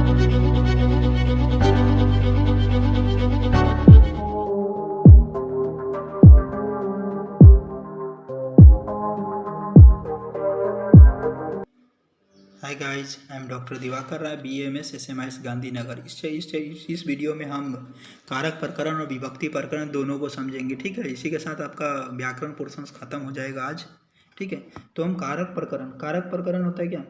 Hi guys, I am doctor Diwakar Rai, BAMS SMIS Gandhinagar. इस video में हम कारक प्रकरण और विभक्ति प्रकरण दोनों को समझेंगे। ठीक है, इसी के साथ आपका व्याकरण पोर्शन खत्म हो जाएगा आज। ठीक है, तो हम कारक प्रकरण होता है क्या?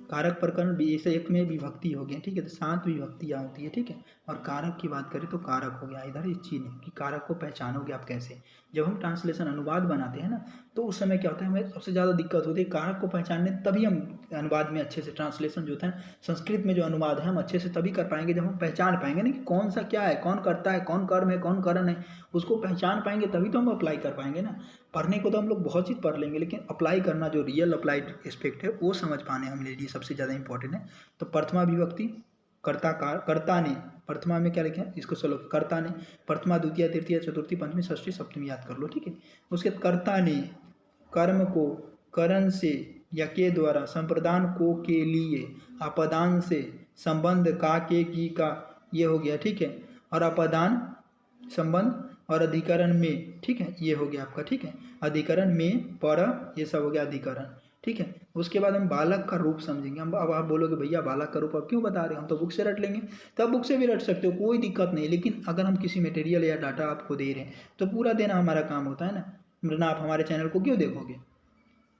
कारक प्रकरण जैसे एक में विभक्ति हो गया। ठीक है, तो 7 विभक्तियाँ होती है। ठीक है, और कारक की बात करें तो कारक हो गया। इधर इस चीज़ कि कारक को पहचानोगे आप कैसे? जब हम ट्रांसलेशन अनुवाद बनाते हैं ना, तो उस समय क्या होता है, हमें सबसे ज़्यादा दिक्कत होती है कारक को पहचानने। तभी हम अनुवाद में अच्छे से, ट्रांसलेशन जो होता है संस्कृत में जो अनुवाद है, हम अच्छे से तभी कर पाएंगे जब हम पहचान पाएंगे ना कि कौन सा क्या है, कौन करता है, कौन कर्म है, कौन करण है। उसको पहचान पाएंगे तभी तो हम अप्लाई कर पाएंगे ना। पढ़ने को तो हम लोग बहुत चीज़ पढ़ लेंगे, लेकिन अप्लाई करना, जो रियल अप्लाइड एस्पेक्ट है, वो समझ पाने हमारे लिए सबसे ज़्यादा इंपॉर्टेंट है। तो प्रथमा विभक्ति कर्ता ने, प्रथमा में क्या लिखे हैं, इसको चलो कर्ता ने, प्रथमा द्वितीय तृतीय चतुर्थी पंचमी षष्ठी सप्तमी याद कर लो। ठीक है, उसके कर्ता ने कर्म को करण से या के द्वारा, संप्रदान को के लिए, अपदान से, संबंध का के की का, ये हो गया। ठीक है, और अपदान संबंध और अधिकरण में। ठीक है, ये हो गया आपका। ठीक है, अधिकरण में पर, ये सब हो गया अधिकरण। ठीक है, उसके बाद हम बालक का रूप समझेंगे। हम अब आप बोलोगे भैया बालक का रूप अब क्यों बता रहे हैं, हम तो बुक से रट लेंगे। तब बुक से भी रट सकते हो, कोई दिक्कत नहीं। लेकिन अगर हम किसी मटेरियल या डाटा आपको दे रहे हैं तो पूरा देना हमारा काम होता है ना, वरना आप हमारे चैनल को क्यों देखोगे।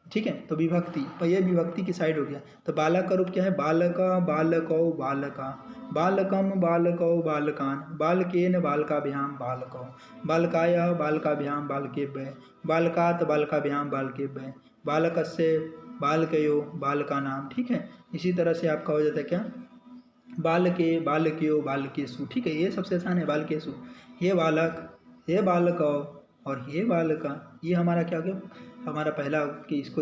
ठीक है, तो विभक्ति, ये विभक्ति की साइड हो गया। तो बालक का रूप क्या है? बालका, बालकौ, बालका, बालकम, बालकौ, बालकान, बालकेन, बालकाभ्याम, बालकौ, बालकाय, बालकाभ्याम, बालकेभ्य, बालकात, बालकाभ्याम, बालकेभ्य, बालकस्य, बालकयो, बालकानाम। ठीक है, इसी तरह से आपका हो जाता है क्या? बालके, बालक्यो, बालकेषु। ठीक है, ये सबसे आसान है, बालकेषु। हे बालक, हे बालकौ और हे बालका, ये हमारा क्या हो गया? हमारा पहला कि इसको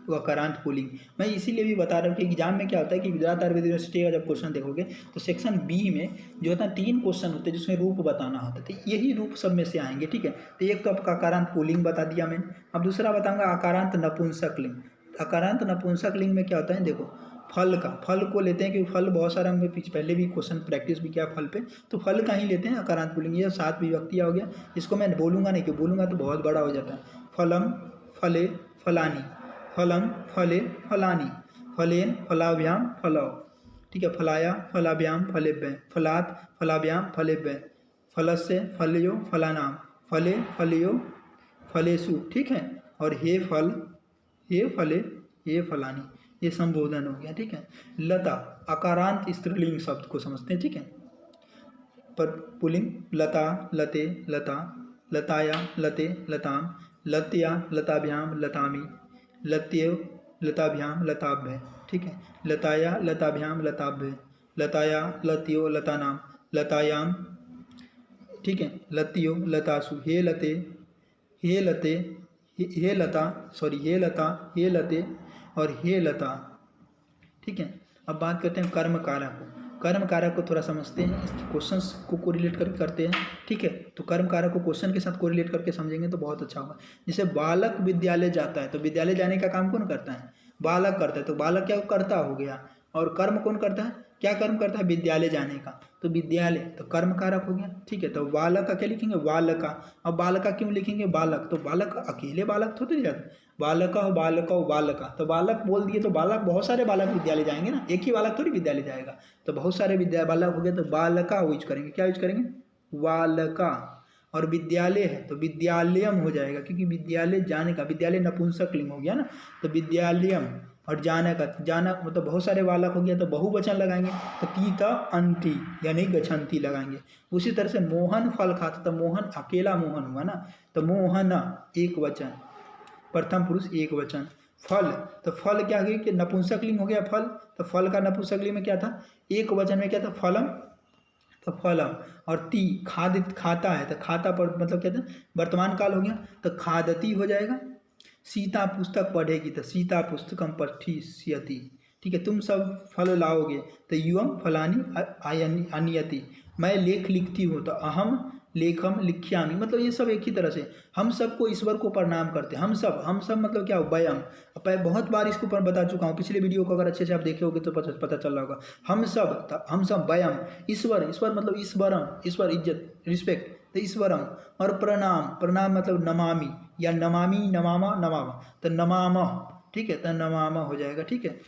वकारांत पुल्लिंग। मैं इसीलिए भी बता रहा हूँ कि एग्जाम में क्या होता है कि गुजरात आयुर्वेद यूनिवर्सिटी का जब क्वेश्चन देखोगे तो सेक्शन बी में जो होता है 3 क्वेश्चन होते हैं जिसमें रूप बताना होता है, तो यही रूप सब में से आएंगे। ठीक है, तो एक तो आपका आकारांत पुल्लिंग बता दिया मैंने। अब दूसरा बताऊंगा आकारांत नपुंसक लिंग। आकारांत नपुंसक लिंग में क्या होता है, देखो फल का, फल को लेते हैं क्योंकि फल बहुत सारा हमने पहले भी क्वेश्चन प्रैक्टिस भी किया फल पे, तो फल का ही लेते हैं आकारांत पुल्लिंग। ये 7 विभक्तियाँ हो गया। इसको मैं बोलूँगा नहीं, क्योंकि बोलूँगा तो बहुत बड़ा हो जाता है। फलम, फले, फलानी, फलम, फले, फलानी, फलेन, फलाभ्याम, फलौ। ठीक है, फलाया, फलाभ्याम, फलेभ्य, फलात, फलाभ्याम, फलेभ्य, फलस्य, फलयो, फलानाम, फले, फलयो, फलेषु। ठीक है, और हे फल, हे फले, हे फलानी, ये संबोधन हो गया। ठीक है, लता, अकारांत स्त्रीलिंग शब्द को समझते हैं। ठीक है, पर पुल्लिंग लता, लते, लता, लताया, लते, लताम, लत्या, लताभ्याम, लतामी, लत्येव, लताभ्याम, लताभ्य। ठीक है, लताया, लताभ्याम, लताभ्य, लताया, लत्यो, लतानाम, लतायाम। ठीक है, लत्यो, लतासु, हे लते, हे लते, हे लता, सॉरी हे लता, हे लते और हे लता। ठीक है, अब बात करते हैं कर्म कारक को। कर्म कारक को थोड़ा समझते हैं, इस क्वेश्चंस को कोरिलेट करके करते हैं। ठीक है, तो कर्म कारक को क्वेश्चन के साथ कोरिलेट करके समझेंगे तो बहुत अच्छा होगा। जैसे बालक विद्यालय जाता है, तो विद्यालय जाने का काम कौन करता है? बालक करता है। तो बालक क्या करता हो गया, और कर्म कौन करता है? क्या कर्म करता है? विद्यालय जाने का, तो विद्यालय तो कर्म कारक हो गया। ठीक है, तो बालक का क्या लिखेंगे? बालका। अब बालका क्यों लिखेंगे? बालक, तो बालक अकेले बालक थोड़ी जाता, बालका हो, बालका हो, बालका, तो बालक बोल दिए तो बालक, बहुत सारे बालक विद्यालय जाएंगे ना, एक ही बालक थोड़ी विद्यालय जाएगा। तो बहुत सारे बालक हो गए, तो बालका यूज करेंगे। क्या यूज करेंगे? बालका। और विद्यालय है तो विद्यालयम हो जाएगा, क्योंकि विद्यालय जाने का, विद्यालय नपुंसक लिंग हो गया ना, तो विद्यालयम। और जाने का, जाना मतलब बहुत सारे बालक हो गया तो बहुवचन लगाएंगे, तो तीता अंति यानी गच्छन्ति लगाएंगे। उसी तरह से मोहन फल खाता, तो मोहन अकेला मोहन हुआ ना, तो मोहना एक वचन, प्रथम पुरुष एक वचन। फल, तो फल क्या है कि नपुंसक लिंग हो गया फल, तो फल का नपुंसक लिंग में क्या था? एक वचन में क्या था? फलम, तो फलम। और ती खाद, खाता है, तो खाता पर मतलब क्या था? वर्तमान काल हो गया, तो खादती हो जाएगा। सीता पुस्तक पढ़ेगी, तो सीता पुस्तकम पठिष्यति। ठीक है, तुम सब फल लाओगे, तो युवम फलानी आनियति। मैं लेख लिखती हूँ, तो अहम लेखम लिख्यामि, मतलब ये सब एक ही तरह से हम सबको ईश्वर को प्रणाम करते हैं। हम सब मतलब क्या हो, वयम। बहुत बार इसको ऊपर बता चुका हूँ, पिछले वीडियो को अगर अच्छे से आप देखे होगे तो पता चल रहा होगा। हम सब वयम, ईश्वर मतलब ईश्वरम, ईश्वर इज्जत रिस्पेक्ट, तो ईश्वरम। और प्रणाम मतलब नमामि या नमामि नमामा, तो नमाम, ठीक है, तो नमामा हो जाएगा, ठीक है।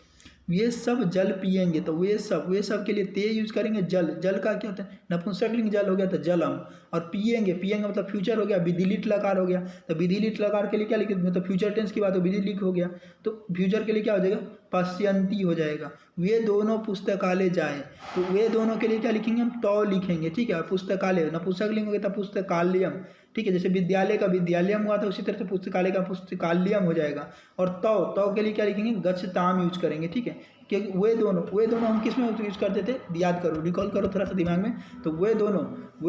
ये सब जल पिएंगे, तो वे सब के लिए ते यूज करेंगे। जल का क्या होता है, नपुंसकलिंग जल हो गया तो जलम। और पिएंगे मतलब फ्यूचर हो गया, विधिलिट लकार हो गया, तो विधिलिट लकार के लिए क्या लिखे, मतलब फ्यूचर टेंस की बात हो, विधिलिट हो गया, तो फ्यूचर के लिए क्या हो जाएगा, पश्यंती हो जाएगा। वे दोनों पुस्तकालय जाए, तो वे दोनों के लिए क्या लिखेंगे हम, तो लिखेंगे, ठीक है। पुस्तकालय नपुंसकलिंग हो गया तो पुस्तकालयम, ठीक है। जैसे विद्यालय का विद्यालयम हुआ था, उसी तरह से पुस्तकालय का पुस्तकालयम हो जाएगा। और तव के लिए क्या लिखेंगे, गच्छताम यूज करेंगे, ठीक है। क्योंकि वे दोनों हम किस में यूज करते थे, याद करो, रिकॉल करो थोड़ा सा दिमाग में। तो वे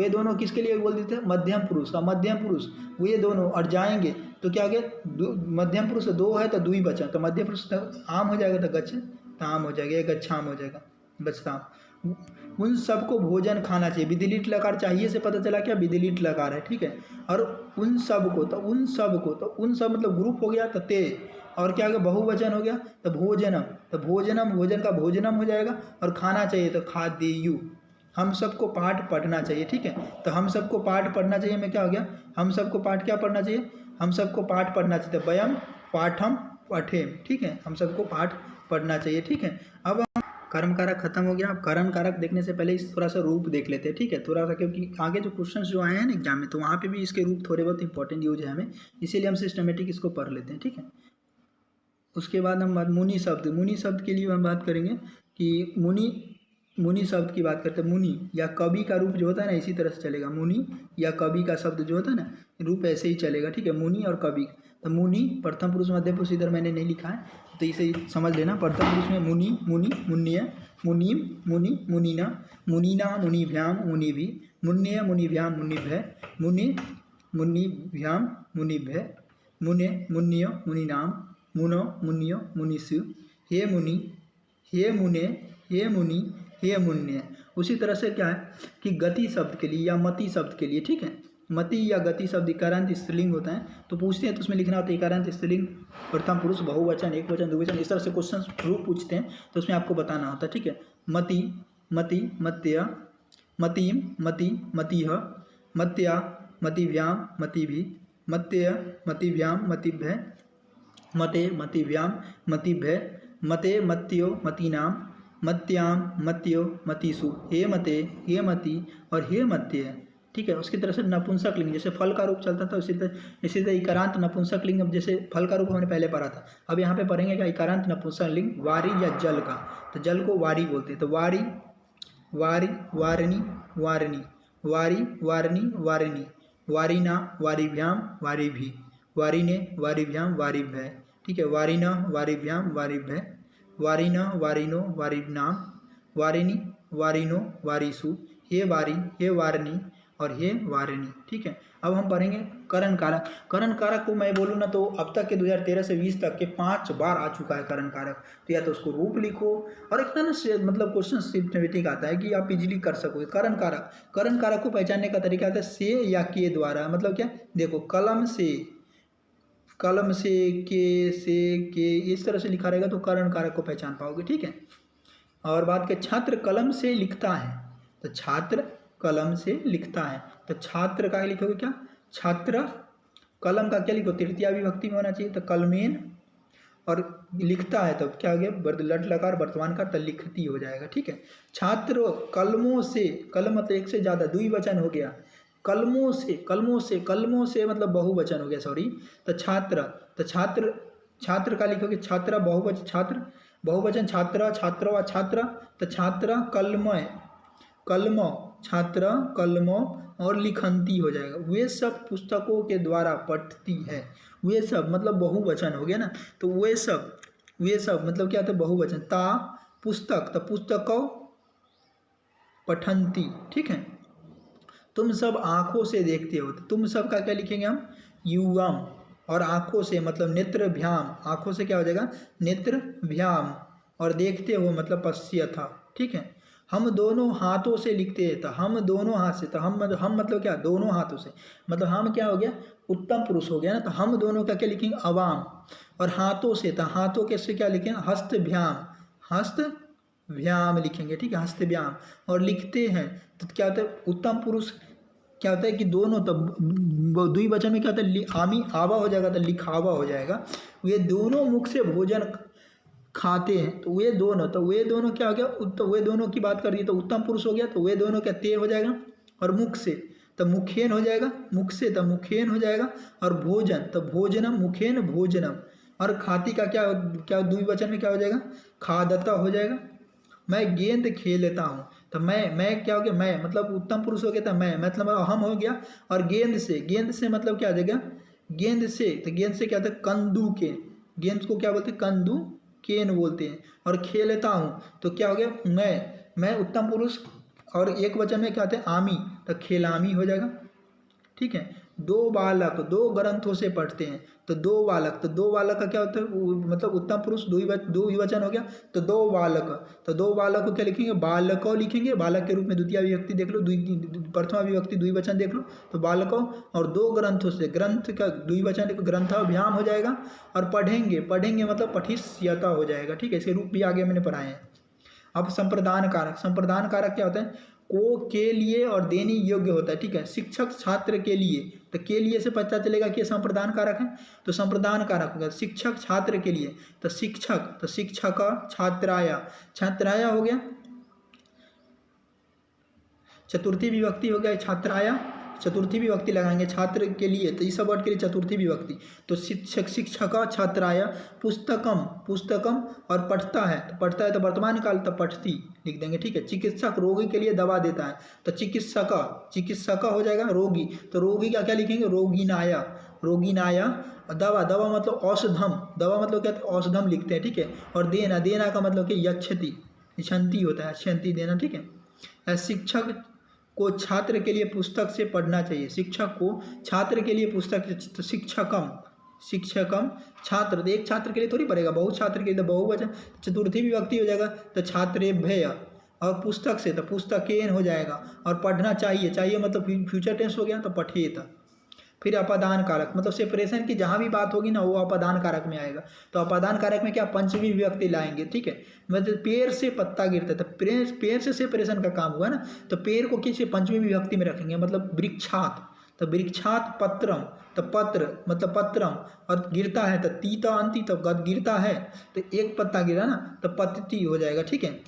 दोनों किसके लिए बोल देते हैं, मध्यम पुरुष का, मध्यम पुरुष वे दोनों। और जाएंगे तो क्या हो गया, मध्यम पुरुष दो है तो द्विवचन, तो मध्यम पुरुष आम हो जाएगा तो गच्छ ताम हो जाएगा, गच्छाम हो जाएगा, गच्छताम। उन सबको भोजन खाना चाहिए, विधिलिट लकार चाहिए से पता चला क्या, विधिलिट लकार है, ठीक है। और उन सब मतलब ग्रुप हो गया तो ते, और क्या हो गया, बहुवचन हो गया तो भोजनम, भोजन का भोजनम हो जाएगा। और खाना चाहिए तो खाद्ययु। हम सबको पाठ पढ़ना चाहिए, ठीक है। तो हम सबको पाठ पढ़ना चाहिए में क्या हो गया, हम सबको पाठ क्या पढ़ना चाहिए, हम सबको पाठ पढ़ना चाहिए, तो वयम पाठम पठेम, ठीक है। हम सबको पाठ पढ़ना चाहिए, ठीक है। अब कर्म कारक खत्म हो गया। अब कर्म कारक देखने से पहले इस थोड़ा सा रूप देख लेते हैं, ठीक है, थोड़ा सा, क्योंकि आगे जो क्वेश्चंस जो आए हैं ना एग्जाम में, तो वहाँ पे भी इसके रूप थोड़े बहुत इंपॉर्टेंट यूज है हमें, इसीलिए हम सिस्टमेटिक इसको पढ़ लेते हैं, ठीक है। उसके बाद हम मुनि शब्द के लिए हम बात करेंगे कि मुनि शब्द की बात करते हैं। मुनि या कवि का रूप जो होता है ना, इसी तरह से चलेगा, मुनि या कवि का शब्द जो होता है ना, रूप ऐसे ही चलेगा, ठीक है। मुनि और कवि, तो मुनि प्रथम पुरुष मध्य पुरुष, इधर मैंने नहीं लिखा है तो इसे समझ लेना। प्रथम पुरुष में मुनि, मुन्य, मुनीम, मुनीना, मुनिभ्याम, मुनिभि, मुनिभ्याम, मुनिभ्य, मुनिभ्याम, मुनिभ्य, मुन्य, मुनिनाम, मुन्यो, मुनिषु, हे मुनि, हे मुनि, हे मुन्य। उसी तरह से क्या है कि गति शब्द के लिए या मति शब्द के लिए, ठीक है, मति या गति शब्द इकारांत स्त्रीलिंग होता है, तो पूछते हैं तो उसमें लिखना होता है इकारांत स्त्रीलिंग, प्रथम पुरुष, बहुवचन, एक वचन, द्विवचन, इस तरह से क्वेश्चन रूप पूछते हैं, तो उसमें आपको बताना होता है, ठीक है। मति, मत्य, मतिम, मतिह, मत्या, मतिभ्याम, मतिभि, मतिभ्याम, मतिभ्य, मतिभ्याम, मतिभ्य, मत्यो, मतीनाम, मत्यो, मतीसु, हे मति और हे मत्य, ठीक है। उसकी तरह से नपुंसक लिंग, जैसे फल का रूप चलता था इसी तरह इकारांत नपुंसक लिंग, जैसे फल का रूप हमने पहले पढ़ा था, अब यहाँ पे पढ़ेंगे क्या, इकारांत नपुंसक लिंग, वारी या जल का, तो जल को वारी बोलते हैं, तो वारी, वारिणी, वारिनी, वारिना, वारिभ्याम, वारिभि, वारिने, वारिभ्याम, वारिभ्य, ठीक है। वारिना, वारिभ्याम, वारिभ्य, वारिना, वारिनो, वारिनाम, वारिनी, वारिनो, वारिसु, हे वारिनी और हे वारिणी, ठीक है। अब हम पढ़ेंगे करण कारक को मैं बोलूँ ना तो अब तक के 2013 से 20 तक के 5 बार आ चुका है करण कारक, तो या तो उसको रूप लिखो, और इतना ना मतलब क्वेश्चन सिस्टमेटिक आता है कि आप इजीली कर सकोगे। करण कारक को पहचानने का तरीका आता है से या के द्वारा, मतलब क्या, देखो कलम से, के इस तरह से लिखा रहेगा तो करण कारक को पहचान पाओगे, ठीक है। और बात के छात्र कलम से लिखता है, तो छात्र कलम से लिखता है, तो छात्र का लिखोगे क्या, छात्र, कलम का क्या लिखो, तृतीया विभक्ति में होना चाहिए, तो कलमेन, और लिखता है तो क्या हो गया, लट लकार वर्तमान का, तो लिखती हो जाएगा, ठीक है। छात्र कलमों से, कलम मतलब एक से ज़्यादा, द्विवचन हो गया, कलमों से मतलब बहुवचन हो गया, सॉरी, तो छात्र का लिखोगे छात्रा, बहुवचन छात्रा, छात्र, तो छात्र कलम, छात्र कलम और लिखंती हो जाएगा। वे सब पुस्तकों के द्वारा पढ़ती है, वे सब मतलब बहुवचन हो गया ना, तो वे सब मतलब क्या था, बहुवचन, ता पुस्तक, तो पुस्तकों पठंती, ठीक है। तुम सब आँखों से देखते हो, तो तुम सब का क्या लिखेंगे हम, युवम, और आँखों से मतलब नेत्रभ्याम, आँखों से क्या हो जाएगा, नेत्रभ्याम, और देखते हो मतलब पश्यथ, ठीक है। हम दोनों हाथों से लिखते हैं, तो हम दोनों हाथ से, तो हम मतलब क्या, दोनों हाथों से, मतलब हम क्या हो गया, उत्तम पुरुष हो गया ना। तो हम दोनों का क्या लिखेंगे, अवाम। और हाथों से, तो हाथों के से क्या लिखेंगे, हस्तभ्याम, हस्तभ्याम लिखेंगे, ठीक है, हस्तभ्याम। और लिखते हैं तो क्या होता है, उत्तम पुरुष क्या होता है कि दोनों, तो द्विवचन में क्या होता है, आमी आवा हो जाएगा, तो लिखावा हो जाएगा। वे दोनों मुख से भोजन खाते हैं, तो वे दोनों, तो वे दोनों क्या हो गया, तो वे दोनों की बात कर रही है, तो उत्तम पुरुष हो गया, तो वे दोनों क्या, ते हो जाएगा। और मुख से, तो मुखेन हो जाएगा, मुख से तो मुखेन हो जाएगा। और भोजन, तो भोजनम, मुखेन भोजनम। और खाती का क्या क्या द्विवचन में क्या हो जाएगा, खादता हो जाएगा। मैं गेंद खेलता हूँ, तो मैं क्या हो गया, मैं मतलब उत्तम पुरुष हो गया, तो मैं मतलब हम हो गया। और गेंद से मतलब क्या आ जाएगा, गेंद से, तो गेंद से क्या होता है, कंदू के, गेंद को क्या बोलते हैं, कंदू केन बोलते हैं। और खेलता हूँ तो क्या हो गया, मैं उत्तम पुरुष। और एक वचन में क्या होता है, आमी, तो खेलामी हो जाएगा, ठीक है। दो बालक दो ग्रंथों से पढ़ते हैं, तो दो बालक, तो दो बालक का क्या होता है, मतलब उत्तम पुरुष दो विवचन हो गया, तो दो बालक, तो दो बालक को क्या लिखेंगे, बालकों लिखेंगे, बालक के रूप में द्वितीय विभक्ति देख लो, प्रथमा विभक्ति द्विवचन देख लो, तो बालकों। और दो ग्रंथों से, ग्रंथ का द्विवचन ग्रंथाभ्याम हो जाएगा। और पढ़ेंगे मतलब पठिष्यता हो जाएगा, ठीक है, इसके रूप भी आगे मैंने पढ़ाए हैं। अब संप्रदान कारक क्या होता है, को के लिए और देने योग्य होता है, ठीक है। शिक्षक छात्र के लिए, तो के लिए से पता चलेगा कि संप्रदान कारक है, तो संप्रदान कारक होगा शिक्षक छात्र के लिए, तो शिक्षक, तो शिक्षक छात्राया, छात्राया हो गया, चतुर्थी विभक्ति हो गया छात्राया, चतुर्थी विभक्ति लगाएंगे छात्र के लिए, तो इस वर्ड के लिए चतुर्थी विभक्ति। तो शिक्षक छात्राया, पुस्तकम और पढ़ता है, तो वर्तमान काल, तो पठती लिख देंगे, ठीक है। चिकित्सक रोगी के लिए दवा देता है, तो चिकित्सक हो जाएगा, रोगी, तो रोगी का क्या लिखेंगे, रोगीनाया। दवा मतलब औषधम, दवा मतलब क्या, औषधम लिखते हैं, ठीक है। और देना का मतलब कि यच्छति होता है, यच्छति देना, ठीक है। शिक्षक को छात्र के लिए पुस्तक से पढ़ना चाहिए, शिक्षक को छात्र के लिए पुस्तक, तो शिक्षकम छात्र, एक छात्र के लिए थोड़ी पढ़ेगा, बहुत छात्र के लिए, तो बहुवचन, चतुर्थी विभक्ति हो जाएगा, तो छात्रेभ्य। और पुस्तक से, तो पुस्तकेन हो जाएगा। और पढ़ना चाहिए मतलब फ्यूचर टेंस हो गया, तो पठेत। फिर अपादान कारक, मतलब सेपरेशन की जहाँ भी बात होगी ना, वो अपादान कारक में आएगा। तो अपादान कारक में क्या, पंचमी विभक्ति लाएंगे, ठीक है। मतलब पेड़ से पत्ता गिरता है, तो पेड़ से सेपरेशन का काम हुआ ना, तो पेड़ को किसी पंचमी विभक्ति में रखेंगे, मतलब वृक्षात, तो वृक्षात पत्रम, तो पत्र मतलब पत्रम। और गिरता है, तो तीता अंति, तो गिरता है, तो एक पत्ता गिरा ना, तो पतती हो जाएगा, ठीक है,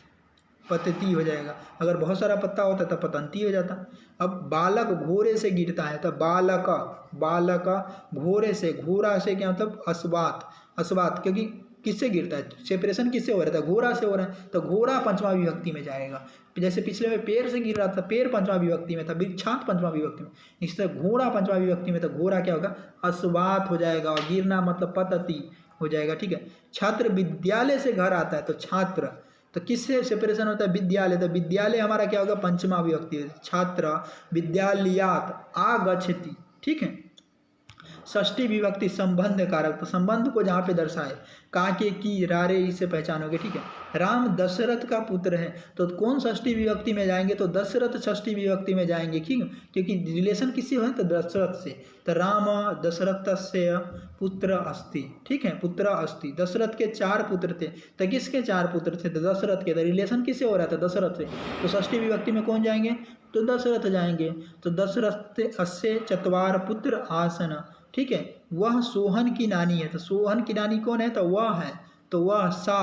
पतती हो जाएगा। अगर बहुत सारा पत्ता होता तो पतंती हो जाता। अब बालक घोड़े से गिरता है, तो बालका घोड़े से, घोड़ा से क्या मतलब, अस्वात, क्योंकि किससे गिरता है, सेपरेशन किससे हो रहा था, घोड़ा से हो रहा है, तो घोड़ा पंचमा विभक्ति में जाएगा। जैसे पिछले में पेड़ से गिर रहा था, पेड़ पंचमा विभक्ति में था, वृक्षात पंचमा विभक्ति में, इस तरह घोड़ा पंचमा विभक्ति में, तो घोड़ा क्या होगा, अस्वात हो जाएगा। और गिरना मतलब पतती हो जाएगा, ठीक है। छात्र विद्यालय से घर आता है, तो छात्र, तो किससे सेपरेशन होता है, विद्यालय, तो विद्यालय हमारा क्या होगा, पंचमा विभक्ति, छात्र विद्यालयात आगच्छति, ठीक है। षष्ठी विभक्ति संबंध कारक, तो संबंध को जहाँ पे दर्शाए, काके की रारे, इससे पहचानोगे, ठीक है। राम दशरथ का पुत्र है, तो कौन षष्ठी विभक्ति में जाएंगे, तो दशरथ षष्ठी विभक्ति में जाएंगे, ठीक, क्योंकि रिलेशन किससे हो, तो दशरथ से। तो राम दशरथस्य पुत्र अस्ति, ठीक है, पुत्र अस्ति। दशरथ के 4 पुत्र थे, तो किसके 4 पुत्र थे, तो दशरथ के। तो रिलेशन किससे हो रहा था, दशरथ से, तो षष्ठी विभक्ति में कौन जाएंगे, तो दशरथ जाएंगे। तो दशरथ अस्य चत्वार पुत्र आसन, ठीक है। वह सोहन की नानी है, तो सोहन की नानी कौन है, तो वह है, तो वह सा।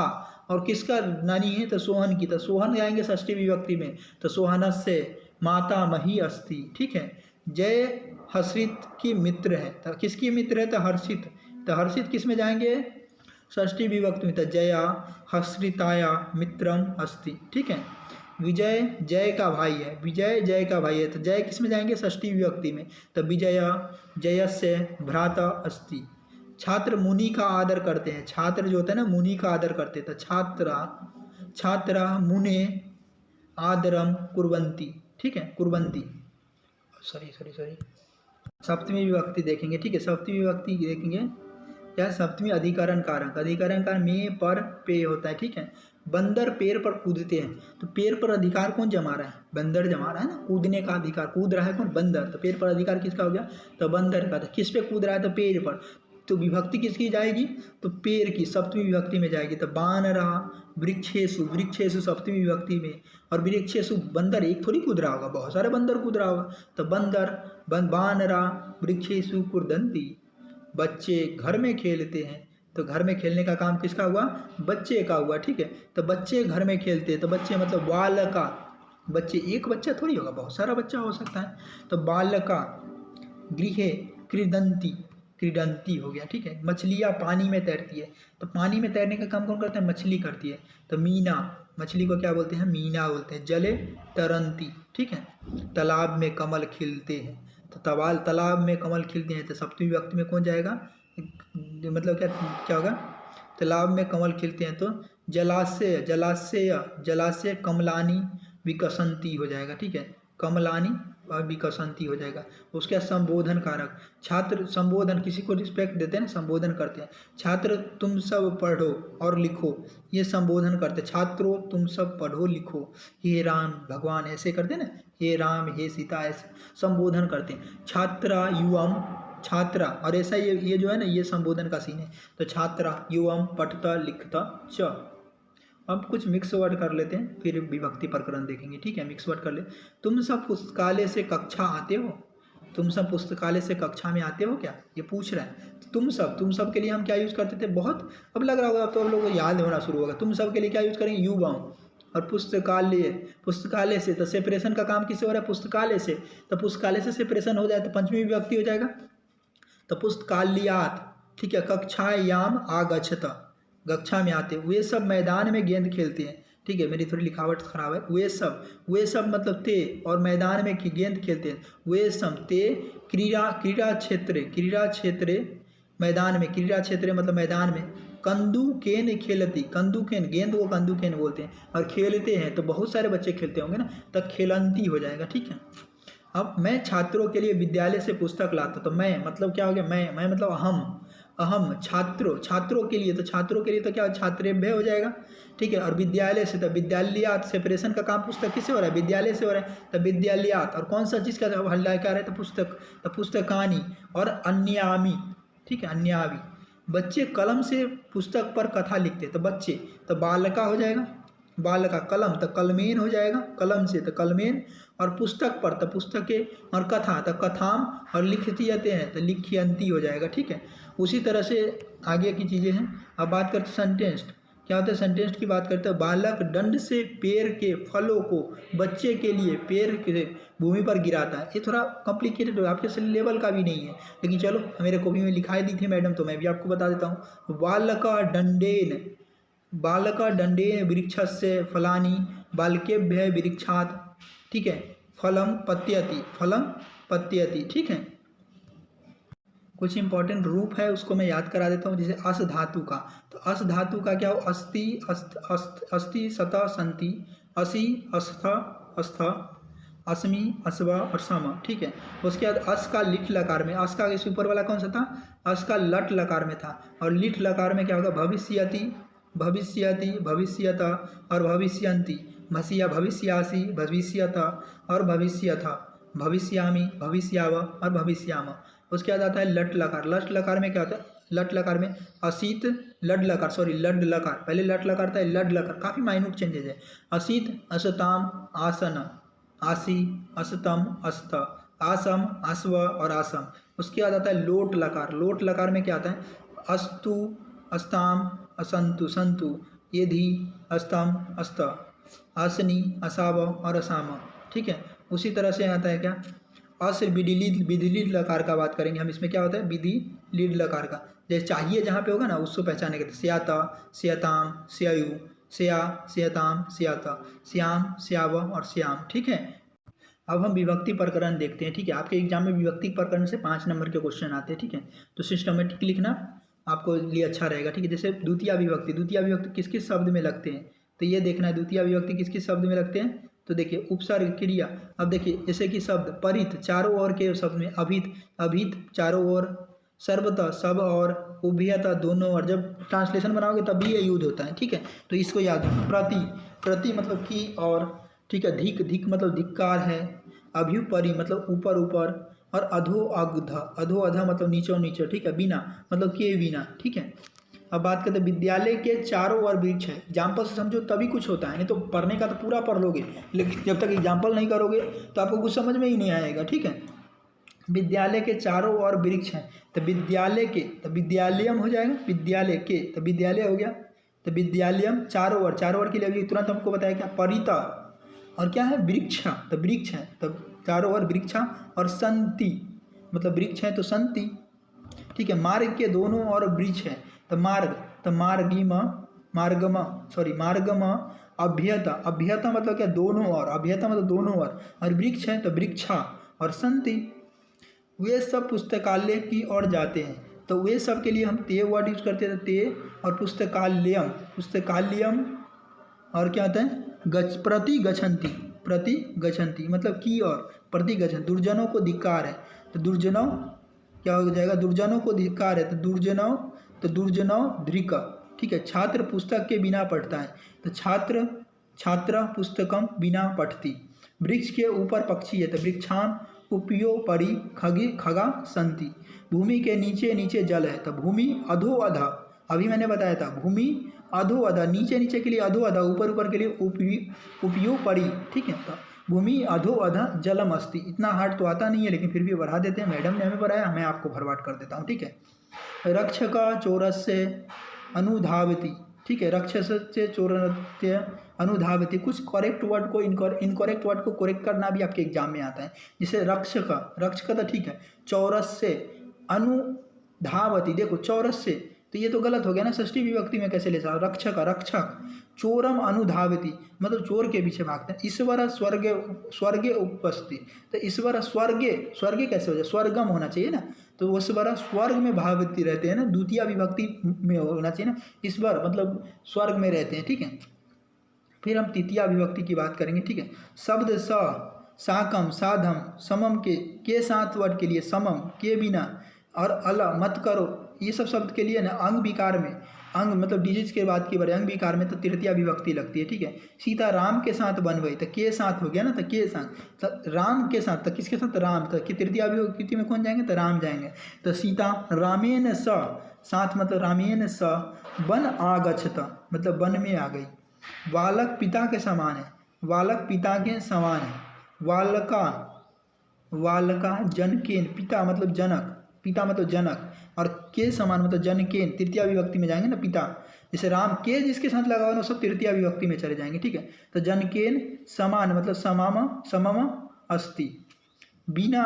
और किसका नानी है, तो सोहन की, तो सोहन जाएंगे षष्ठी विभक्ति में, तो सोहनस्य माता मही अस्ति, ठीक है। जय हर्षित की मित्र है, तो किसकी मित्र है, तो हर्षित, तो हर्षित किस में जाएंगे, षष्ठी विभक्ति में, तो जया हर्षिताया मित्रम अस्ति, ठीक है। विजय जय का भाई है, विजय जय का भाई है, तो जय किस में जाएंगे, षष्ठी विभक्ति में, तो विजय जयस्य भ्राता अस्ति। छात्र मुनि का आदर करते हैं, छात्र जो होता है ना, मुनि का आदर करते हैं, तो छात्रा मुने आदरम कुर्वन्ति, ठीक है, कुर्वन्ति, सॉरी सप्तमी विभक्ति देखेंगे, ठीक है। सप्तमी विभक्ति देखेंगे क्या, सप्तमी अधिकरण कारक में पर पे होता है, ठीक है। बंदर पेड़ पर कूदते हैं, तो पेड़ पर अधिकार कौन जमा रहा है? बंदर जमा रहा है ना, कूदने का अधिकार। कूद रहा है कौन? बंदर। तो पेड़ पर अधिकार किसका हो गया? तो बंदर का। तो किस पे कूद रहा है? तो पेड़ पर। तो विभक्ति किसकी जाएगी? तो पेड़ की, सप्तमी विभक्ति में जाएगी। तो बानरा वृक्षेषु, वृक्षेषु सप्तमी विभक्ति में। और वृक्षेषु बंदर एक थोड़ी कूद रहा होगा, बहुत सारे बंदर कूद रहा होगा। तो बंदर बानरा वृक्षेषु कुर्दंती, बच्चे घर में खेलते हैं। तो घर में खेलने का काम किसका हुआ? बच्चे का हुआ, ठीक है। तो बच्चे घर में खेलते हैं, तो बच्चे मतलब बालका, बच्चे एक बच्चा थोड़ी होगा, बहुत सारा बच्चा हो सकता है। तो बालका गृहे क्रीडंती, क्रीडंती हो गया, ठीक है। मछलियाँ पानी में तैरती है, तो पानी में तैरने का काम कौन करता है? मछली करती है। तो मीना, मछली को क्या बोलते हैं? मीना बोलते हैं। जले तरंती, ठीक है। तालाब में कमल खिलते हैं, तो तालाब में कमल खिलते हैं, तो सप्तमी विभक्ति में कौन जाएगा? मतलब क्या होगा? तालाब में कमल खिलते हैं, तो जलाशय, जलाशय, जलाशय कमलानी विकसंती हो जाएगा, ठीक है। कमलानी और विकसंती हो जाएगा। उसके बाद संबोधन कारक, छात्र संबोधन, किसी को रिस्पेक्ट देते हैं ना, संबोधन करते हैं। छात्र तुम सब पढ़ो और लिखो, ये संबोधन करते हैं। छात्रों तुम सब पढ़ो लिखो, हे राम भगवान, ऐसे करते हैं ना, हे राम हे सीता, ऐसे संबोधन करते हैं। छात्रा युवम, छात्रा, और ऐसा ये जो है ना, ये संबोधन का सीन है। तो छात्रा युवम पठता लिखता च। अब कुछ मिक्स वर्ड कर लेते हैं, फिर विभक्ति प्रकरण देखेंगे, ठीक है। मिक्स वर्ड कर ले। तुम सब पुस्तकालय से कक्षा आते हो? तुम सब पुस्तकालय से कक्षा में आते हो क्या? ये पूछ रहा है। तो तुम सब के लिए हम क्या यूज़ करते थे? बहुत, अब लग रहा होगा, अब तो हम लोग को याद होना शुरू होगा। तुम सब के लिए क्या यूज़ करेंगे? युवम। और पुस्तकालय, पुस्तकालय से, तो सेपरेशन का काम किससे हो रहा है? पुस्तकालय से। तो पुस्तकालय से सेपरेशन हो जाए तो पंचमी विभक्ति हो जाएगा। तो पुस्तकालयात, ठीक है। कक्षायाम आगच्छत, कक्षा में आते। वे सब मैदान में गेंद खेलते हैं, ठीक है। मेरी थोड़ी लिखावट खराब है। वे सब मतलब ते, और मैदान में गेंद खेलते हैं। वे सब ते क्रीड़ा क्षेत्रे, मैदान में, क्रीड़ा क्षेत्र मतलब मैदान में। कंदुकेन खेलती, कंदुकेन गेंद को कंदुकेन बोलते हैं। और खेलते हैं तो बहुत सारे बच्चे खेलते होंगे ना, तब खेलंती हो जाएगा, ठीक है। अब मैं छात्रों के लिए विद्यालय से पुस्तक लाता, तो मैं मतलब क्या हो गया? मैं मतलब अहम छात्रों के लिए, तो छात्रों के लिए तो क्या छात्रेभ्य हो जाएगा, ठीक है। और विद्यालय से, तो विद्यालयात, सेपरेशन का काम पुस्तक किससे हो रहा है? विद्यालय से हो रहा है। तो विद्यालयात, और कौन सा चीज़ का हल्ला क्या रहा है? तो पुस्तक, तो पुस्तकानी। और अन्यामी, ठीक है, अन्यावी। बच्चे कलम से पुस्तक पर कथा लिखते, तो बच्चे, तो बालका हो जाएगा, बालका। कलम तो कलमेन हो जाएगा, कलम से तो कलमेन। और पुस्तक पर तो पुस्तकें, और कथा तो कथाम, और लिखती हैं तो लिखियंती हो जाएगा, ठीक है। उसी तरह से आगे की चीज़ें हैं। अब बात करते सेंटेंस, क्या होता है? सेंटेंस की बात करते हैं। बालक दंड से पेड़ के फलों को बच्चे के लिए पेड़ के भूमि पर गिराता है। ये थोड़ा कॉम्प्लिकेटेड, आपके लेवल का भी नहीं है, लेकिन चलो मेरे कॉपी में लिखाई दी थी मैडम, तो मैं भी आपको बता देता हूँ। बालका दंडेन वृक्षस्य फलानि बालकेभ्यः वृक्षात्, ठीक है। फलम पत्यति, ठीक है। कुछ इंपॉर्टेंट रूप है, उसको मैं याद करा देता हूँ। जैसे अस धातु का, तो अस धातु का क्या हो? अस्ति सत संति, असि अस्थ अस्थ, अस्मि अस्व और सम, ठीक है। उसके बाद अस का लिट लकार में, अस का इस ऊपर वाला कौन सा था? अस का लट लकार में था। और लिट लकार में क्या होगा? भविष्यति, भविष्यत और भविष्यन्ति। भविष्यासि, भविष्यत और भविष्यथा, भविष्यामि, भविष्याव और भविष्याम। उसके बाद आता है लट लकार। लट लकार में क्या होता है? लट लकार में असित, लड लकार, पहले लट लकार था, लड लकार, काफ़ी माइन्यूट चेंजेज है। असित असताम आसन, आसी असतम अस्त, आसम अस्व और आसम। उसके बाद आता है लोट लकार। लोट लकार में क्या आता है? अस्तु अस्ताम असंतु संतु, येधि अस्तम अस्त, आसनी असाव और असाम, ठीक है। उसी तरह से आता है क्या? अस विधि लकार का बात करेंगे हम। इसमें क्या होता है? विधि लीड लकार का, जैसे चाहिए जहाँ पे होगा ना उसको पहचाने के लिए स्याता, स्याताम, स्यायु, स्या, स्याताम, स्याता, श्याम, स्याव और श्याम, ठीक है। अब हम विभक्ति प्रकरण देखते हैं, ठीक है। आपके एग्जाम में विभक्ति प्रकरण से 5 नंबर के क्वेश्चन आते हैं, ठीक है। तो सिस्टमेटिक लिखना आपको लिए अच्छा रहेगा, ठीक है। जैसे द्वितीय विभक्ति किस किस शब्द में लगते हैं, तो ये देखना है द्वितीय विभक्ति किस किस शब्द में लगते हैं। तो देखिए उपसर्ग, क्रिया। अब देखिए जैसे कि शब्द परित, चारों ओर के शब्द में अभित, चारों ओर, सर्वतः सब और, उभयतः दोनों और। जब ट्रांसलेशन बनाओगे तब भी ये यूज होता है, ठीक है। तो इसको याद रखो। प्रति, प्रति मतलब की और, ठीक है। धिक, धिक मतलब धिक्कार है। अभ्युपरि मतलब ऊपर ऊपर, और अधो अध, अधो अध मतलब नीचो नीचे, ठीक है। बिना मतलब के बिना, ठीक है। अब बात करते हैं विद्यालय के चारों ओर वृक्ष है। एग्जाम्पल से समझो तभी कुछ होता है, नहीं तो पढ़ने का तो पूरा पढ़ लोगे, लेकिन जब तक एग्जाम्पल नहीं करोगे तो आपको कुछ समझ में ही नहीं आएगा, ठीक है। विद्यालय के चारों ओर वृक्ष हैं, तो विद्यालय के तो विद्यालयम हो जाएगा, विद्यालय के तो विद्यालय हो गया, तो विद्यालयम चारों ओर, चारों ओर के लिए अभी तुरंत हमको बताया क्या, परिता, और क्या है, वृक्षा, तो वृक्ष है, तो चारों ओर वृक्षा, और संति मतलब वृक्ष है तो संति, ठीक है। मार्ग के दोनों ओर वृक्ष है, तो मार्ग, तो मार्गिम, मार्गम, सॉरी मार्गम, अभ्यता, अभ्यता मतलब क्या, दोनों ओर, अभ्यता मतलब दोनों ओर, और वृक्ष है तो वृक्षा, और संति। वे सब पुस्तकालय की ओर जाते हैं, तो वे सब के लिए हम ते वर्ड यूज करते थे, ते, और पुस्तकालयम, पुस्तकालयम, और क्या होता है, प्रति गच्छन्ति, प्रति गच्छन्ति मतलब की और, प्रति गच्छन्ति। दुर्जनों को धिक्कार है, तो दुर्जनों क्या हो जाएगा, दुर्जनों को धिक्कार है, तो दुर्जनों, तो दुर्जनों धृक, ठीक है। छात्र पुस्तक के बिना पढ़ता है, तो छात्र, छात्रा पुस्तकम बिना पठती। वृक्ष के ऊपर पक्षी है, तो वृक्षान उपयोपरि खगी खगा संति। भूमि के नीचे नीचे जल है, तो भूमि अधो अधा, अभी मैंने बताया था भूमि अधो अधा, नीचे नीचे के लिए अधो अधा, ऊपर ऊपर के लिए उपयोपरि, ठीक है। तो भूमि अधो अधा जलम अस्ति। इतना हार्ड तो आता नहीं है, लेकिन फिर भी बढ़ा देते हैं, मैडम ने हमें पढ़ाया, मैं आपको भरवाट कर देता हूँ, ठीक है। रक्षक चोरस्य अनुधावती, ठीक है। रक्षस से चोरत्य अनुधावती। कुछ करेक्ट वर्ड को इनकरेक्ट वर्ड को करेक्ट करना भी आपके एग्जाम में आता है, जैसे रक्षक, रक्षक तो ठीक है, चौरस्य अनुधावती, देखो चौरस्य, तो ये तो गलत हो गया ना, षष्ठी विभक्ति में कैसे ले सकते, रक्षक, रक्षक, चोरम अनुधावती मतलब चोर के पीछे भागते हैं। ईश्वर स्वर्गे, स्वर्गे उपस्थिति, तो ईश्वर स्वर्गे, स्वर्गे कैसे हो जाए, स्वर्गम होना चाहिए ना, तो ईश्वर स्वर्ग में भावती रहते हैं ना, द्वितीय विभक्ति में होना चाहिए ना, ईश्वर मतलब स्वर्ग में रहते हैं, ठीक है। फिर हम तृतीया विभक्ति की बात करेंगे, ठीक है। शब्द स, साकम, साधम, समम के साथ वर्ड के लिए समम, के बिना, और अल मत करो, ये सब शब्द के लिए ना अंग विकार में, अंग मतलब डिजिट के बाद की बारे अंग विकार में तो तृतीया विभक्ति लगती है, ठीक है। सीता राम के साथ बन गई, तो के साथ हो गया ना, तो के साथ, तो राम के साथ, तो किसके साथ, राम, तो कि तृतीया विभक्ति में कौन जाएंगे, तो राम जाएंगे। तो सीता रामेन स, साथ मतलब रामेन स, वन आगच्छत मतलब वन में आ गई। बालक पिता के समान है, बालक पिता के समान है। बालका, बालका जनकेन, पिता मतलब जनक, पिता मतलब जनक, और के समान मतलब जनकेन, तृतीया विभक्ति में जाएंगे ना पिता, जैसे राम के जिसके साथ लगा हुआ ना सब तृतीया विभक्ति में चले जाएंगे, ठीक है। तो जनकेन समान मतलब समाम, समम अस्ति। बिना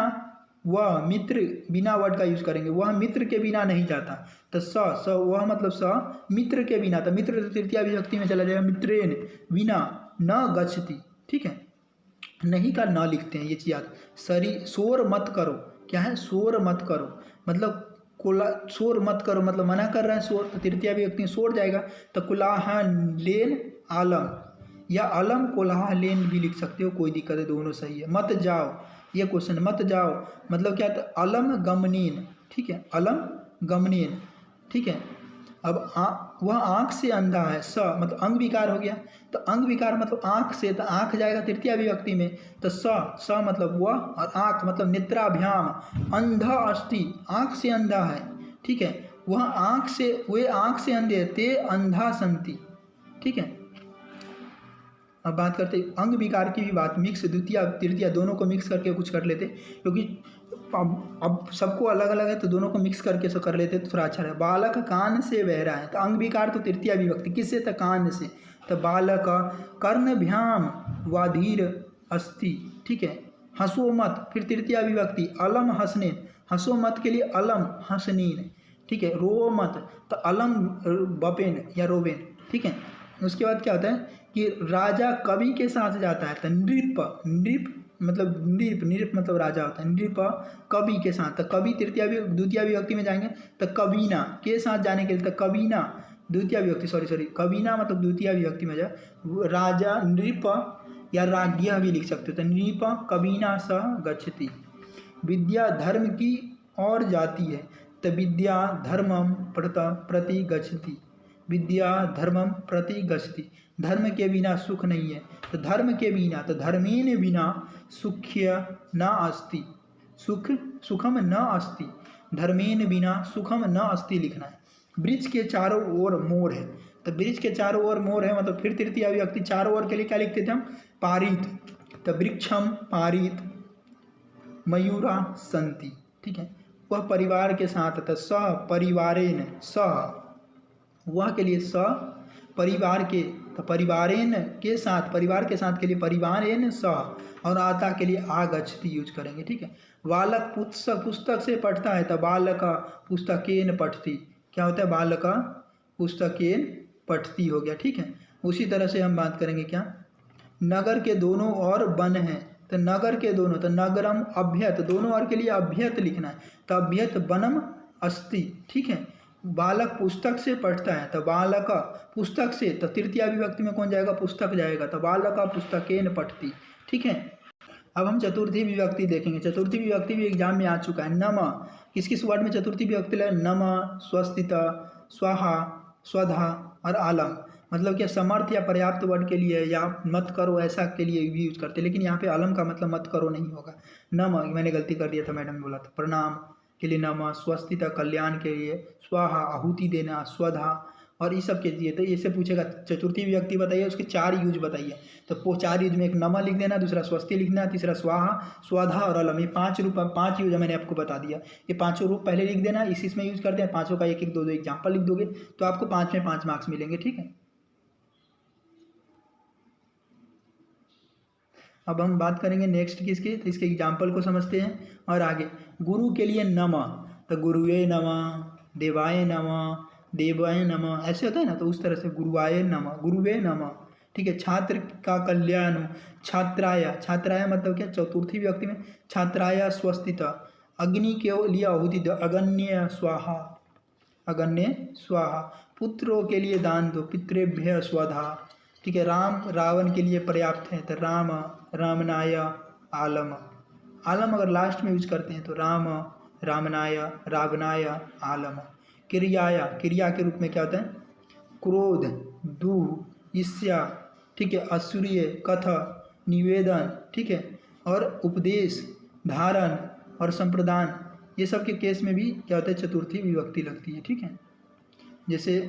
वह मित्र, बिना वर्ड का यूज करेंगे, वह मित्र के बिना नहीं जाता, तो स वह मतलब स मित्र के बिना, तो मित्र तृतीया विभक्ति में चला जाएगा, मित्रेन बिना न गच्छति, ठीक है। नहीं का न लिखते हैं, ये चीज याद। शोर मत करो, क्या है, शोर मत करो मतलब कोला, शोर मत करो मतलब मना कर रहा है, शोर, तो तृतीया विभक्ति में शोर जाएगा, तो कुलाहलेन आलम, या अलम कोलाहलेन भी लिख सकते हो, कोई दिक्कत है, दोनों सही है। मत जाओ, ये क्वेश्चन, मत जाओ मतलब क्या, तो अलम गमनीन, ठीक है, अलम गमनीन, ठीक है। अब वह आँख से अंधा है, स मतलब अंग विकार हो गया, तो अंग विकार मतलब आँख से, तो आँख जाएगा तृतीया विभक्ति में, तो स मतलब वह, और आँख मतलब नेत्राभ्याम, अंधा अस्ति आँख से अंधा है, ठीक है। वह आँख से, वे आँख से अंधे, ते अंधा संति, ठीक है। अब बात करते अंग विकार की भी बात, मिक्स द्वितीय तृतीया दोनों को मिक्स करके कुछ कर लेते, क्योंकि अब सबको अलग अलग है तो दोनों को मिक्स करके सो कर लेते तो थोड़ा अच्छा है। बालक कान से बह रहा है, तो अंग विकार तो तृतीया विभक्ति किससे, तो कान से, तो बालक कर्णभ्याम वाधीर अस्ति, ठीक है। हंसो मत, फिर तृतीया विभक्ति, अलम हंसने, हंसो मत के लिए अलम हंसनीन, ठीक है। रो मत, तो अलम बपेन या रोवेन, ठीक है। उसके बाद क्या होता है कि राजा कवि के साथ जाता है, तो नृप, नृप मतलब नृप, नृप मतलब राजा होता है, नृप कवि के साथ, तो कवि तृतीया द्वितीय विभक्ति में जाएंगे, तो कबीना के साथ जाने के लिए, तो कबीना द्वितीय विभक्ति, सॉरी कबीना मतलब द्वितीय विभक्ति में जाए, राजा नृप या राज्ञ भी लिख सकते हो, तो नृप कबीना स गच्छति। विद्या धर्म की ओर जाती है, तो विद्या धर्मम प्रति गच्छति, विद्या धर्मम प्रति गच्छति, धर्म के बिना सुख नहीं है। तो धर्म के बिना, तो धर्मेन बिना सुख्य न अस्ति, सुखम न अस्ति, धर्मेन बिना सुखम न अस्ति लिखना है। वृक्ष के चारों ओर मोर है, तो वृक्ष के चारों ओर मोर है मतलब फिर तृतीया विभक्ति चारों ओर के लिए क्या लिखते थे हम, पारित, तो वृक्षम पारित मयूरा संति, ठीक है, वह परिवार के साथ, तो सह परिवारेन, सह वह के लिए स परिवार के, तो परिवारेन के साथ, परिवार के साथ के लिए परिवारेन सह, और आता के लिए आगच्छति यूज करेंगे, ठीक है। बालक पुस्तक से पढ़ता है, तो बालक पुस्तकेन पठति, क्या होता है, बालक पुस्तकेन पठति हो गया, ठीक है। उसी तरह से हम बात करेंगे क्या, नगर के दोनों ओर वन है, तो नगर के दोनों, तो नगरम अभ्यत, दोनों ओर के लिए अभ्यत लिखना है, तो अभ्यत वनम अस्ति, ठीक है। बालक पुस्तक से पढ़ता है, तो बालक पुस्तक से, तो तृतीया विभक्ति में कौन जाएगा, पुस्तक जाएगा, तो बालक पुस्तकेन पठति, ठीक है। अब हम चतुर्थी विभक्ति देखेंगे। चतुर्थी विभक्ति भी एग्जाम में आ चुका है। नम, किस किस वर्ड में चतुर्थी विभक्ति लगे, नम, स्वस्तित, स्वाहा, स्वधा और आलम, मतलब क्या समर्थ या पर्याप्त वर्ड के लिए या मत करो ऐसा के लिए भी यूज करते हैं, लेकिन यहाँ पे आलम का मतलब मत करो नहीं होगा। नम, मैंने गलती कर दिया था, मैडम ने बोला था, प्रणाम के लिए नम, स्वस्तित कल्याण के लिए, स्वाहा आहुति देना, स्वधा और ये सब के लिए। तो इससे पूछेगा चतुर्थी विभक्ति बताइए, उसके 4 यूज बताइए, तो वो 4 यूज में एक नम लिख देना, दूसरा स्वस्ति लिखना, तीसरा स्वाहा, स्वधा और अलम, ये 5 यूज मैंने आपको बता दिया। ये 5 रूप पहले लिख देना, इसी में यूज करते हैं, 5 का 1-1, 2-2 एग्जाम्पल लिख दोगे तो आपको 5 में 5 मार्क्स मिलेंगे, ठीक है। अब हम बात करेंगे नेक्स्ट किसकी, तो इसके एग्जाम्पल को समझते हैं और आगे। गुरु के लिए नम, तो गुरुवे नम, देवाय नम, देवाय नम, ऐसे होता है ना, तो उस तरह से गुरुवाय नम, गुरुवे नम, ठीक है। छात्र का कल्याण, छात्राय, छात्राय मतलब क्या, चतुर्थी विभक्ति में छात्राय स्वस्तित, अग्नि के लिए आहुति दो, अगन्य स्वाहा, अगन्य स्वाहा, पुत्रों के लिए दान दो, पितृभ्य स्वधा, ठीक है। राम रावण के लिए पर्याप्त है, तो राम, रामनाय, आलम, आलम अगर लास्ट में यूज करते हैं तो राम, रामनाय, रावणाय, आलम। क्रियाया, क्रिया के रूप में क्या होता है, क्रोध, दूह, ईर्ष्या, ठीक है, असूर्य, कथ, निवेदन, ठीक है, और उपदेश, धारण और संप्रदान, ये सब के केस में भी क्या होता है, चतुर्थी विभक्ति लगती है, ठीक है। जैसे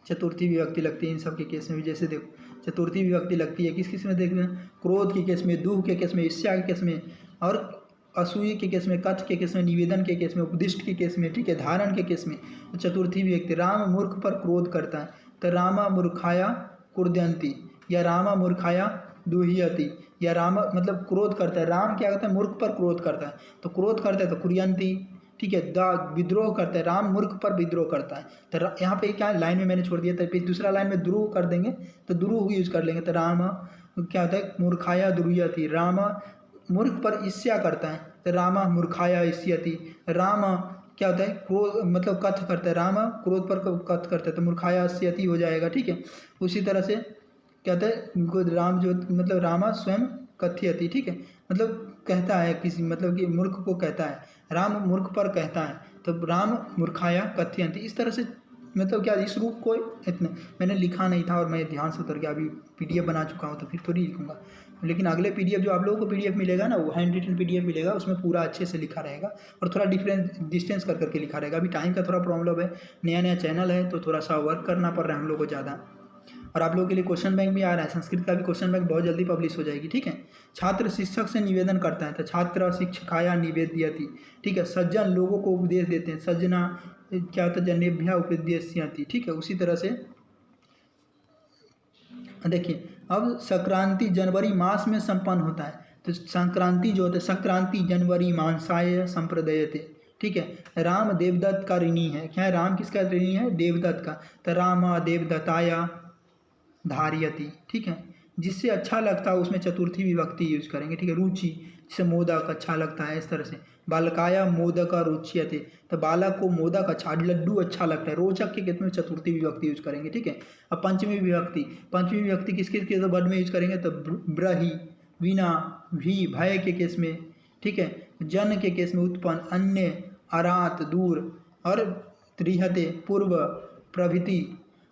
चतुर्थी विभक्ति लगती है इन सब के केस में भी, जैसे देखो चतुर्थी विभक्ति लगती है किस किस में, देखना, क्रोध के केस में, दूह के केस में, ईर्ष्या के केस में, और असूय के केस में, कथ के केस में, निवेदन के केस में, उपदिष्ट के केस में, ठीक है, धारण के केस में। तो चतुर्थी विभक्ति, राम मूर्ख पर क्रोध करता है, तो रामा मूर्खाया कुर्दयंती, या रामा मूर्खाया दुह्यति, या राम मतलब क्रोध करता है, राम क्या करता है, मूर्ख पर क्रोध करता है, तो क्रोध करता है तो कुर्यंती, ठीक है। विद्रोह करता है, राम मूर्ख पर विद्रोह करता है, तो यहाँ पे क्या लाइन में मैंने छोड़ दिया था, फिर दूसरा लाइन में द्रुह कर देंगे, तो द्रुह यूज कर लेंगे, तो राम क्या होता है, मूर्खाया दुर्यति, राम मूर्ख पर ईर्ष्या करता है, तो रामा मूर्खाया ईर्ष्यति, राम क्या होता है, क्रोध मतलब कथ करता है, राम क्रोध पर कथ करता है, तो मूर्खाया ईर्ष्यति हो जाएगा, ठीक है। उसी तरह से क्या होता है, राम जो मतलब रामा स्वयं कथयति, ठीक है, मतलब कहता है किसी, मतलब कि मूर्ख को कहता है, राम मूर्ख पर कहता है, तो राम मूर्खाया कथयंती, इस तरह से मतलब क्या, इस रूप को इतना मैंने लिखा नहीं था और मैं ध्यान से उतर के अभी पीडीएफ बना चुका हूँ, तो फिर थोड़ी लिखूंगा, लेकिन अगले पीडीएफ जो आप लोगों को पीडीएफ मिलेगा ना, वो हैंड रिटन पीडीएफ मिलेगा, उसमें पूरा अच्छे से लिखा रहेगा और थोड़ा डिस्टेंस कर करके लिखा रहेगा। अभी टाइम का थोड़ा प्रॉब्लम है, नया नया चैनल है तो थोड़ा सा वर्क करना पड़ रहा है हम लोग को ज़्यादा, और आप लोगों के लिए क्वेश्चन बैंक भी आ रहा है, संस्कृत का भी क्वेश्चन बैंक बहुत जल्दी पब्लिश हो जाएगी, ठीक है। छात्र शिक्षक से निवेदन करता है, तो छात्र शिक्षकाया निवेद्यति, ठीक है। सज्जन लोगों को उपदेश देते हैं, सज्जना क्या होता है, जनेभ्या उपदेश्यति, ठीक है। उसी तरह से देखिए, अब संक्रांति जनवरी मास में संपन्न होता है, तो संक्रांति जो होता है, संक्रांति जनवरी मांसाय संप्रदयते, ठीक है। राम देवदत्त का ऋणी है, क्या है, राम किसका ऋणी है, देवदत्त का, तो राम देवदत्ताया धार्यति, ठीक है। जिससे अच्छा लगता है उसमें चतुर्थी विभक्ति यूज करेंगे, ठीक है। रुचि, जिसे मोदक अच्छा लगता है, इस तरह से बालकाया मोदक रुच्यते, तो बालक को मोदक अच्छा, लड्डू अच्छा लगता है, रोचक के केस में चतुर्थी विभक्ति यूज करेंगे, ठीक है। अब पंचमी विभक्ति, पंचमी विभक्ति किस किस वर्ड में यूज करेंगे, तो ब्रही, बिना, भी, भय के केस में, ठीक है। जन के केस में, उत्पन्न, अन्य, अरात दूर, और त्रिहते पूर्व प्रभृति,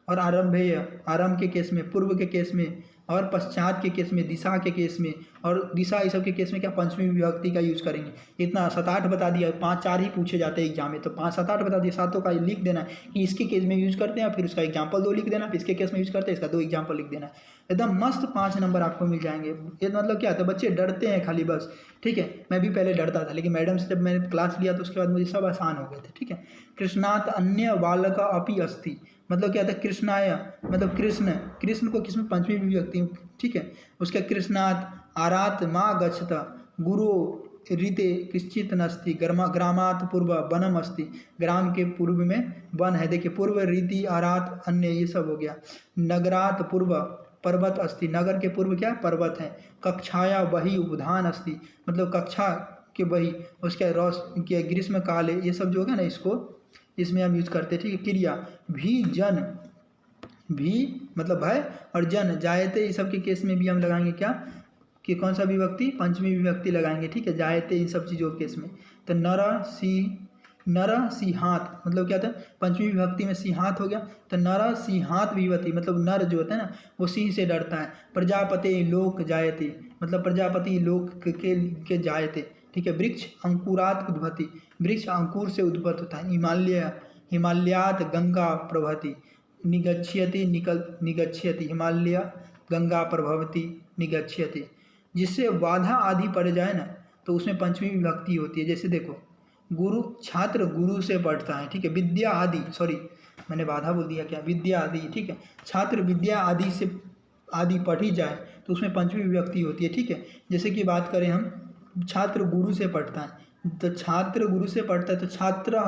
और आरंभेय आरंभ के केस में, पूर्व के केस में, और पश्चात के केस में, दिशा के केस में, और दिशा ये सब के केस में क्या पंचमी विभक्ति का यूज करेंगे। इतना 7-8 बता दिया, 5-4 ही पूछे जाते हैं एग्जाम में, तो 5-7-8 बता दिया, सातों का लिख देना है कि इसके केस में यूज करते हैं, फिर उसका एग्जाम्पल 2 लिख देना, फिर इसके केस में यूज करते हैं, इसका 2 एग्जाम्पल लिख देना। एकदम मस्त 5 नंबर आपको मिल जाएंगे। ये मतलब क्या होता है, बच्चे डरते हैं खाली बस, ठीक है। मैं भी पहले डरता था, लेकिन मैडम से जब मैंने क्लास लिया तो उसके बाद मुझे सब आसान हो गए थे, ठीक है। कृष्णात अन्य बालक अपि अस्ति, मतलब क्या था, कृष्णाय मतलब कृष्ण, कृष्ण को किसमें पंचमी विभक्ति, ठीक है। उसका कृष्णात आरात माँ गच्छत गुरु रीते किश्चित नस्ति ग्रामात पूर्व वनम अस्ति, ग्राम के पूर्व में वन है। देखिए पूर्व रीति आरात अन्य ये सब हो गया। नगरात पूर्व पर्वत अस्ति, नगर के पूर्व क्या पर्वत है। कक्षाया वही उद्यान अस्ति, मतलब कक्षा के वही, उसके रोश के ग्रीष्म काले, ये सब जो है ना इसको इसमें हम यूज करते हैं, ठीक है। क्रिया भी जन, भी मतलब भय, और जन जायते, इस सब के केस में भी हम लगाएंगे क्या कि कौन सा विभक्ति, पंचमी विभक्ति लगाएंगे, ठीक है। जायते इन सब चीज़ों के केस में। तो नर सिंहात मतलब क्या था, पंचमी विभक्ति में सिंहात हो गया, तो नर सिंहात विभक्ति मतलब नर जो होता है ना वो सिंह से डरता है। प्रजापति लोक जायते मतलब प्रजापति लोक के जायते, ठीक है। वृक्ष अंकुरात उद्भवति, वृक्ष अंकुर से उद्भत होता है। हिमालयात गंगा प्रभवति, निगच्छति निगच्छति, हिमालय गंगा प्रभवती निगच्छति। जिससे बाधा आदि पड़ जाए ना तो उसमें पंचमी विभक्ति होती है। जैसे देखो गुरु, छात्र गुरु से पढ़ता है, ठीक है। विद्या आदि, सॉरी मैंने बाधा बोल दिया, क्या विद्या आदि, ठीक है। छात्र विद्या आदि से आदि पढ़ी जाए तो उसमें पंचमी विभक्ति होती है, ठीक है। जैसे कि बात करें हम, छात्र गुरु से पढ़ता है, तो छात्र गुरु से पढ़ता है तो छात्र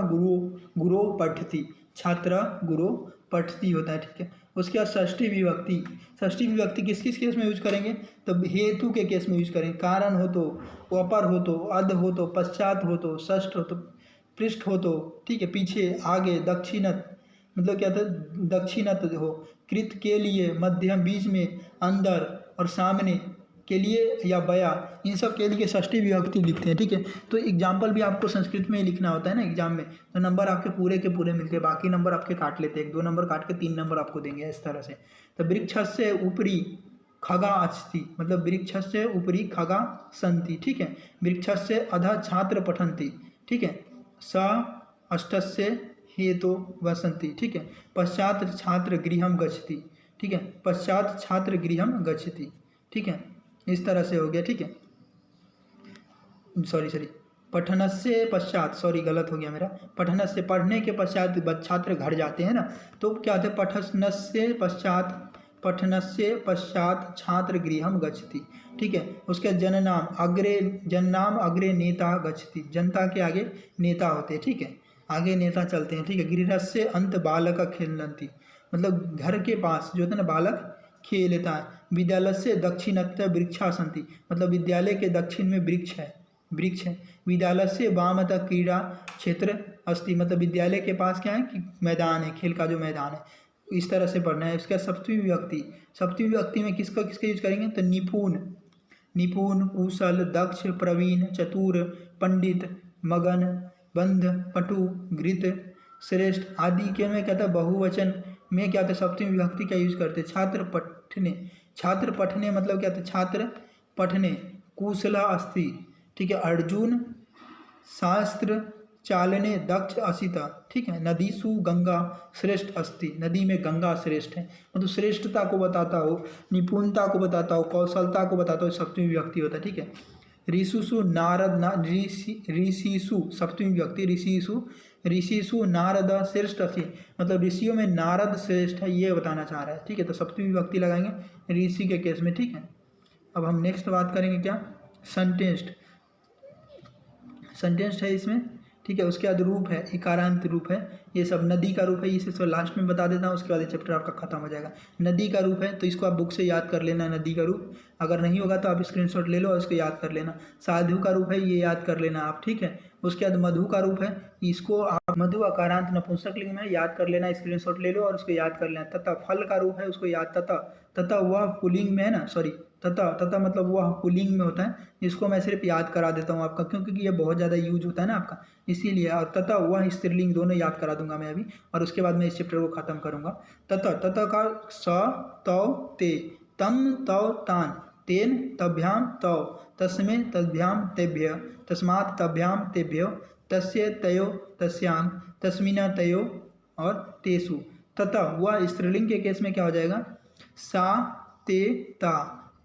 गुरु पठती, छात्र गुरु पठती होता है, ठीक है। उसके बाद षष्ठी विभक्ति, षष्ठी विभक्ति किस किस केस में यूज करेंगे, तो हेतु के केस में यूज करेंगे। कारण हो तो, अपर हो तो, अध हो तो, पश्चात हो तो, षष्ठ हो तो, पृष्ठ हो तो, ठीक है, पीछे, आगे, दक्षिणत मतलब क्या था, दक्षिणत हो, कृत के लिए, मध्यम, बीच में, अंदर और सामने के लिए या बया, इन सब के लिए षष्ठी विभक्ति लिखते हैं, ठीक है। तो एग्जाम्पल भी आपको संस्कृत में ही लिखना होता है ना एग्जाम में, तो नंबर आपके पूरे के पूरे मिलते हैं, बाकी नंबर आपके काट लेते हैं, 1-2 नंबर काट के 3 नंबर आपको देंगे इस तरह से। तो वृक्ष से ऊपरी खगा अस्ति मतलब वृक्ष से ऊपरी खगा संति, ठीक है। वृक्ष से अधः छात्र पठन्ति, ठीक है। स अष्टस्य हेतु वसंती, ठीक है। पश्चात छात्र गृहम गच्छति, ठीक है। पश्चात छात्र गृहम गच्छति, ठीक है। इस तरह से हो गया, ठीक है। सॉरी पठनस्य पश्चात, सॉरी गलत हो गया मेरा, पठनस्य पढ़ने के पश्चात छात्र घर जाते हैं ना, तो क्या होता है, पठनस्य पश्चात छात्र गृहम गच्छति, ठीक है। उसके जननाम अग्रे नेता गच्छति, जनता के आगे नेता होते हैं, ठीक है, आगे नेता चलते हैं, ठीक है। गृहस्य अंत बालक खेलन्ति मतलब घर के पास जो होता है ना बालक खेलता है। विद्यालय से दक्षिणत्य वृक्षा सन्ति मतलब विद्यालय के दक्षिण में वृक्ष है। विद्यालय से वामतः क्रीड़ा क्षेत्र अस्ति मतलब विद्यालय के पास क्या है कि मैदान है, खेल का जो मैदान है, इस तरह से पढ़ना है। इसका सप्तमी विभक्ति में किसका यूज करेंगे, तो निपुण, कुशल, दक्ष, प्रवीण, चतुर, पंडित, मगन, बंध, पटु, घृत, श्रेष्ठ आदि के में कहता है बहुवचन में क्या होता है, सप्तमी विभक्ति का यूज करते हैं। छात्र पठने मतलब क्या होता है, छात्र पठने। कुशला अस्ति, ठीक है। अर्जुन शास्त्र चालने दक्ष असिता, ठीक है। नदीसु गंगा श्रेष्ठ अस्ति नदी में गंगा श्रेष्ठ है, मतलब श्रेष्ठता को बताता हो, निपुणता को बताता हो, कौशलता को बताता हो, सप्तमी विभक्ति होता है, ठीक है। ऋषिषु नारद ऋषिषु सप्तमी विभक्ति, ऋषिषु नारद श्रेष्ठ अस्ति मतलब ऋषियों में नारद श्रेष्ठ है, ये बताना चाह रहा है, ठीक है। तो सप्तमी विभक्ति लगाएंगे ऋषि के केस में, ठीक है। अब हम नेक्स्ट बात करेंगे क्या, सेंटेंस्ड है इसमें, ठीक है। उसके बाद रूप है, इकारांत रूप है, ये सब नदी का रूप है, इसे तो लास्ट में बता देता हूँ, उसके बाद ये चैप्टर आपका खत्म हो जाएगा। नदी का रूप है तो इसको आप बुक से याद कर लेना, नदी का रूप, अगर नहीं होगा तो आप स्क्रीनशॉट ले लो और इसको याद कर लेना। साधु का रूप है, ये याद कर लेना आप, ठीक है। उसके बाद मधु का रूप है, इसको आप मधु अकारांत नपुंसक लिंग में याद कर लेना, स्क्रीनशॉट ले लो और उसको याद कर लेना। तथा फल का रूप है, उसको याद, तथा वह पुल्लिंग में है ना, सॉरी तथा, तथा मतलब वह पुल्लिंग में होता है। इसको मैं सिर्फ याद करा देता हूँ आपका, क्योंकि ये बहुत ज़्यादा यूज होता है ना आपका, इसीलिए। और तथा वह स्त्रीलिंग दोनों याद करा दूंगा मैं अभी, और उसके बाद मैं इस चैप्टर को खत्म करूंगा। तथा, तथा का स तौ ते, तम तौ तान, तेन तभ्याम तौ, तस्मे तभ्याम तेभ्य, तस्मात् तभ्याम तेभ्यो, तस्य तयो तस्याम, तस्मिन् तयो और तेसु। तथा वह स्त्रीलिंग के केस में क्या हो जाएगा, सा ते ता,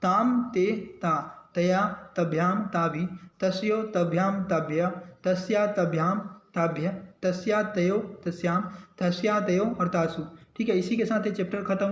ताम ते ता, तया तभ्याम ताभि, तस्यो तभ्याम ताभ्य, तस्या तभ्याम ताभ्य, तस्या तयो तस्याम, तस्या तयो और तासु। ठीक है, इसी के साथ ये चैप्टर खत्म।